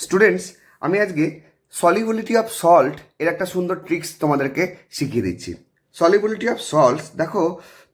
Students, আমি আজকে solubility of salt এর একটা সুন্দর ট্রিক্স তোমাদেরকে শিখিয়ে দিচ্ছি। সলিবিলিটি অফ সল্টস, দেখো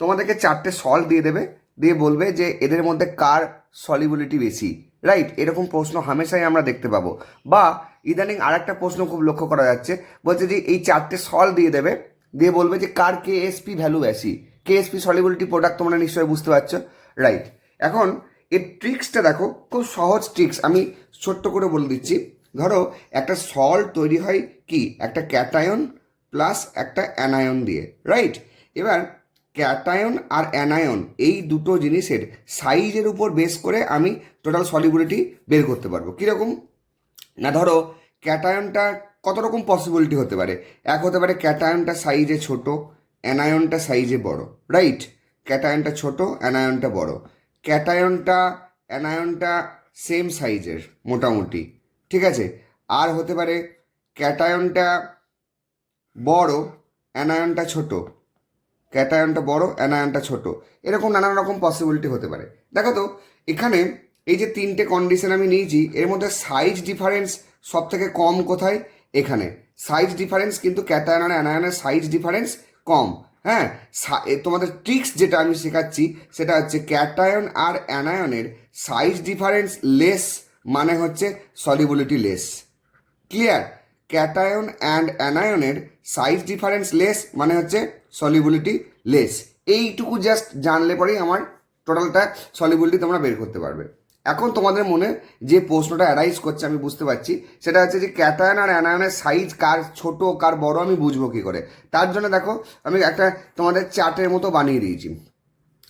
তোমাদেরকে 4টে সল্ট দিয়ে দেবে, দিয়ে বলবে যে এদের মধ্যে কার সলিবিলিটি বেশি, রাইট? এরকম প্রশ্ন হামেশাই আমরা দেখতে পাবো। বা ইদানিং আর একটা প্রশ্ন খুব লক্ষ্য করা যাচ্ছে, বলছে যে এই 4টে সল্ট দিয়ে দেবে, দিয়ে বলবে যে কার কেএসপি ভ্যালু বেশি। কেএসপি সলিবিলিটি প্রোডাক্ট তোমরা নিশ্চয়ই বুঝতে পারছো, রাইট? এখন এর ট্রিক্সটা দেখো, খুব সহজ ট্রিক্স, আমি ছোট্ট করে বলে দিচ্ছি। ধরো একটা সল্ট তৈরি হয় কি, একটা ক্যাটায়ন প্লাস একটা অ্যানায়ন দিয়ে, রাইট? এবার ক্যাটায়ন আর অ্যানায়ন এই দুটো জিনিসের সাইজের উপর বেস করে আমি টোটাল সলিবিলিটি বের করতে পারবো। কীরকম না, ধরো ক্যাটায়নটা কত রকম পসিবিলিটি হতে পারে। এক হতে পারে ক্যাটায়নটা সাইজে ছোট, অ্যানায়নটা সাইজে বড়, রাইট? ক্যাটায়নটা ছোট, অ্যানায়নটা বড়। ক্যাটায়নটা অ্যানায়নটা সেম সাইজের মোটামুটি, ঠিক আছে? আর হতে পারে ক্যাটায়নটা বড়, অ্যানায়নটা ছোট। ক্যাটায়নটা বড়, অ্যানায়নটা ছোট। এরকম নানান রকম পসিবিলিটি হতে পারে। দেখো তো এখানে এই যে 3টে কন্ডিশন আমি নিয়েছি, এর মধ্যে সাইজ ডিফারেন্স সব থেকে কম কোথায়? এখানে সাইজ ডিফারেন্স কিন্তু ক্যাটায়ন আর অ্যানায়নের সাইজ ডিফারেন্স কম। হ্যাঁ, তোমাদের ট্রিক্স যেটা আমি শেখাচ্ছি সেটা হচ্ছে ক্যাটায়ন আর অ্যানায়নের সাইজ ডিফারেন্স লেস মানে হচ্ছে solubility less. Clear? Cation and অ্যানায়নের সাইজ ডিফারেন্স লেস মানে হচ্ছে সলিবিলিটি লেস। এইটুকু জাস্ট জানলে পরেই আমার টোটালটা সলিবিলিটি তোমরা বের করতে পারবে। এখন তোমাদের মনে যে প্রশ্নটা অ্যারাইজ করছে আমি বুঝতে পারছি, সেটা হচ্ছে যে ক্যাটায়ন আর অ্যানায়নের সাইজ কার ছোট কার বড় আমি বুঝবো কী করে। তার জন্য দেখো আমি একটা তোমাদের চার্টের মতো বানিয়ে দিয়েছি।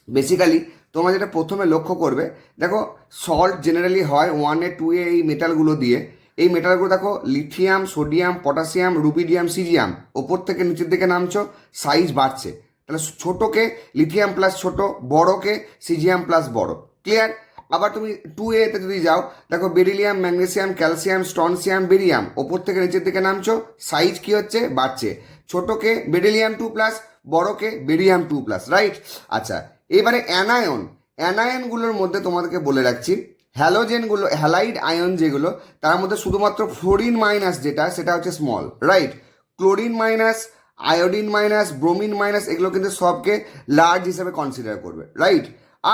বেসিক্যালি তোমরা যেটা প্রথমে লক্ষ্য করবে, দেখো সল্ট জেনারেলি হয় 1A 2A এই মেটালগুলো দিয়ে। এই মেটালগুলো দেখো lithium, sodium, potassium, rubidium, caesium, ওপর থেকে নিচের দিকে নামছো, সাইজ বাড়ছে। তাহলে ছোটোকে লিথিয়াম প্লাস ছোট, বড়কে সিজিয়াম প্লাস বড়। ক্লিয়ার? আবার তুমি 2A-তে যদি যাও, দেখো beryllium, magnesium, calcium, strontium, barium, ওপর থেকে নিচের দিকে নামছো, সাইজ কি হচ্ছে? বাড়ছে। ছোটোকে বেরিলিয়াম 2+, বড়কে বেরিয়াম 2+, রাইট? আচ্ছা, এবারে অ্যানায়ন, অ্যানায়নগুলোর মধ্যে তোমাদেরকে বলে রাখছি, হ্যালোজেনগুলো, হ্যালাইড আয়ন যেগুলো, তার মধ্যে শুধুমাত্র ফ্লোরিন মাইনাস যেটা, সেটা হচ্ছে small, right? Chlorine minus, iodine minus, bromine minus, এগুলো কিন্তু সবকে লার্জ হিসেবে কনসিডার করবে, রাইট?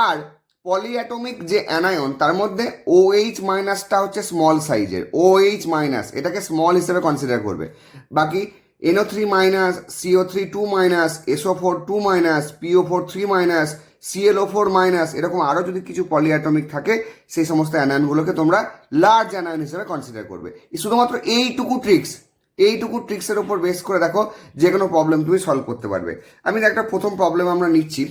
আর পলিঅ্যাটমিক যে অ্যানায়ন, তার মধ্যে OH মাইনাসটা হচ্ছে স্মল সাইজের, OH মাইনাস এটাকে স্মল হিসেবে কনসিডার করবে। বাকি NO3 minus, CO3 2 minus, SO4 2 minus, PO4 3 minus, ClO4 minus, এরকম আরও যদি কিছু পলিঅ্যাটমিক থাকে, সেই সমস্ত অ্যানায়নগুলোকে তোমরা লার্জ অ্যানায়ন হিসেবে কনসিডার করবে। শুধুমাত্র এইটুকু ট্রিক্সের উপর বেস করে দেখো যে কোনো প্রবলেম তুমি সলভ করতে পারবে। আমি একটা প্রথম প্রবলেম আমরা নিচ্ছি।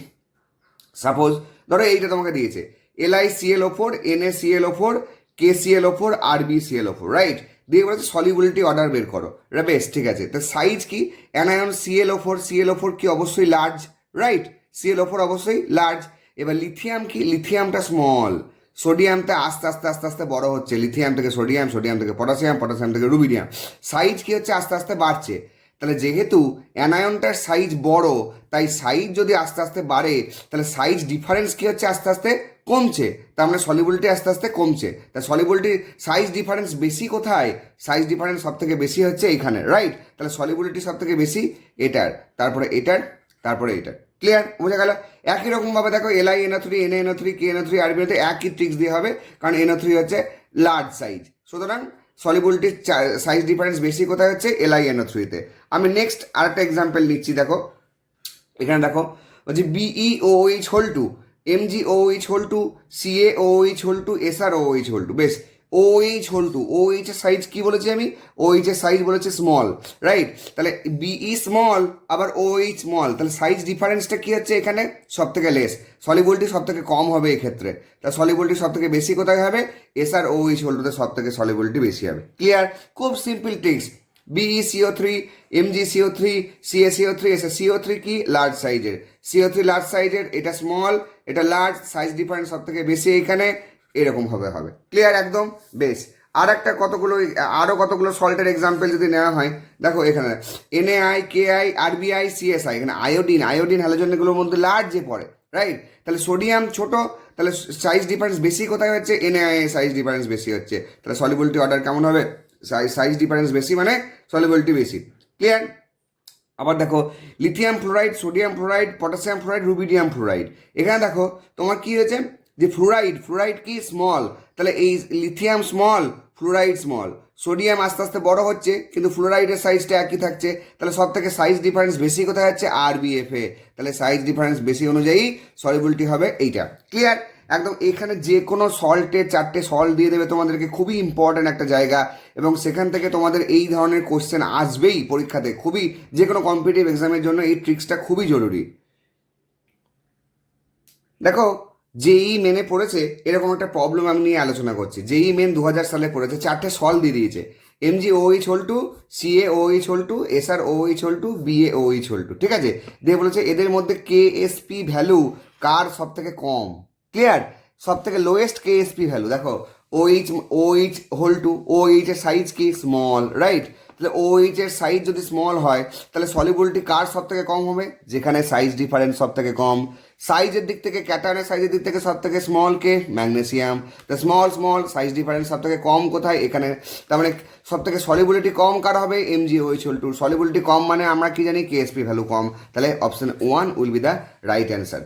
সাপোজ ধরো এইটা তোমাকে দিয়েছে LiClO4, NaClO4, KClO4, RbClO4, right? দিয়ে বলেছে সলিবিলিটি অর্ডার বের করো। বেশ, ঠিক আছে। তো সাইজ কি? অ্যানায়ন ClO4 কি? অবশ্যই লার্জ, রাইট? ClO4 অবশ্যই লার্জ। এবার লিথিয়াম কি? লিথিয়ামটা স্মল। সোডিয়ামটা আস্তে আস্তে আস্তে আস্তে বড় হচ্ছে, লিথিয়াম থেকে সোডিয়াম, সোডিয়াম থেকে পটাশিয়াম, পটাশিয়াম থেকে রুবিডিয়াম। সাইজ কি হচ্ছে? আস্তে আস্তে বাড়ছে। তাহলে যেহেতু অ্যানায়নটার সাইজ বড়, তাই সাইজ যদি আস্তে আস্তে বাড়ে, তাহলে সাইজ ডিফারেন্স কি হচ্ছে? আস্তে আস্তে কমছে। তার মানে সলিবিলিটি আস্তে আস্তে কমছে। তা সলিবিলিটি সাইজ ডিফারেন্স বেশি কোথায়? সাইজ ডিফারেন্স সব থেকে বেশি হচ্ছে এইখানে, রাইট? তাহলে সলিবিলিটি সব থেকে বেশি এটার, তারপরে এটার, তারপরে এটার। ক্লিয়ার? বোঝা গেল? একই রকমভাবে দেখো LiNO3, NaNO3, KNO3, RbNO3 একই ট্রিক্স দিয়ে হবে, কারণ NO3 হচ্ছে লার্জ সাইজ। সুতরাং সলিবিলিটির সাইজ ডিফারেন্স বেশি কোথায় হচ্ছে? LiNO3-তে। আমি নেক্সট আরেকটা এক্সাম্পল নিচ্ছি। দেখো এখানে দেখো বলছি BeOH2, MgOH2, CaOH2, SrOH2। বেশ, OH2, OH এর সাইজ কি বলেছি আমি? OH এর সাইজ বলেছে স্মল, রাইট? তাহলে BE স্মল, আবার OH স্মল, তাহলে সাইজ ডিফারেন্সটা কি হচ্ছে এখানে? সব থেকে লেস। সলিবিলিটি সব থেকে কম হবে এক্ষেত্রে। তা সলিবিলিটি সব থেকে বেশি কোথায় হবে? SrOH2-তে সব থেকে সলিবিলিটি বেশি হবে। ক্লিয়ার? খুব simple tricks. BeCO3, MgCO3, CaCO3, CO3 কি? লার্জ সাইজের। CO3 লার্জ সাইজের, এটা স্মল, এটা লার্জ, সাইজ ডিফারেন্স সব থেকে বেশি এইখানে, এরকম হবে। ক্লিয়ার একদম? বেশ, আরও কতগুলো সল্টের এক্সাম্পল যদি নেওয়া হয়, দেখো এখানে NaI, KI, RbI, CSI, এখানে আয়োডিন হ্যালোজেনগুলোর মধ্যে লার্জ যে পড়ে, রাইট? তাহলে সোডিয়াম ছোট, তাহলে সাইজ ডিফারেন্স বেশি কোথায় হচ্ছে, NaOH সাইজ ডিফারেন্স বেশি হচ্ছে, তাহলে সলিবিলিটি অর্ডার কেমন হবে, সাইজ ডিফারেন্স বেশি মানে সলিবিলিটি বেশি। ক্লিয়ার? আবার দেখো lithium fluoride, sodium fluoride, potassium fluoride, rubidium fluoride, এখানে দেখো তোমার কি হয়েছে যে ফ্লোরাইড কি স্মল, তাহলে এই lithium small, fluoride small, sodium আস্তে আস্তে বড় হচ্ছে কিন্তু ফ্লোরাইডের সাইজটা একই থাকছে, তাহলে সব থেকে সাইজ ডিফারেন্স বেশি কোথায় হচ্ছে RBF-এ, তাহলে সাইজ ডিফারেন্স বেশি অনুযায়ী সলিবিলিটি হবে এইটা। ক্লিয়ার? একদম এখানে যে কোনো সল্টের 4টে সল্ট দিয়ে দেবে তোমাদেরকে, খুবই ইম্পর্ট্যান্ট একটা জায়গা, এবং সেখান থেকে তোমাদের এই ধরনের কোশ্চেন আসবেই পরীক্ষাতে, খুবই যে কোনো কম্পিটিটিভ এক্সামের জন্য এই ট্রিক্সটা খুবই জরুরি। দেখো জেই মেনে পড়েছে এরকম একটা প্রবলেম আমি নিয়ে আলোচনা করছি। জেই মেন 2000 সালে পড়েছে, 4টে সল দিয়ে দিয়েছে, MgOH whole two, CaOH whole two, SrOH whole two, BaOH whole two, ঠিক আছে, দিয়ে বলেছে এদের মধ্যে KSP ভ্যালু কার সব থেকে কম। ক্লিয়ার? সব থেকে লোয়েস্ট KSP ভ্যালু দেখো OH হোল টু, OH এর সাইজ কি স্মল, রাইট, তাহলে OH এর সাইজ যদি স্মল হয় তাহলে সলিবিলিটি কার সব থেকে কম হবে, যেখানে সাইজ ডিফারেন্স সব থেকে কম। সাইজের দিক থেকে ক্যাটায়নের সাইজের দিক থেকে সব থেকে স্মল কে, ম্যাগনেসিয়াম, তো স্মল সাইজ ডিফারেন্স সব থেকে কম কোথায়, এখানে, তার মানে সব থেকে সলিবিলিটি কম কার হবে, MgOH হোল টু, সলিবিলিটি কম মানে আমরা কি জানি KSP ভ্যালু কম, তাহলে option 1 will be the right answer.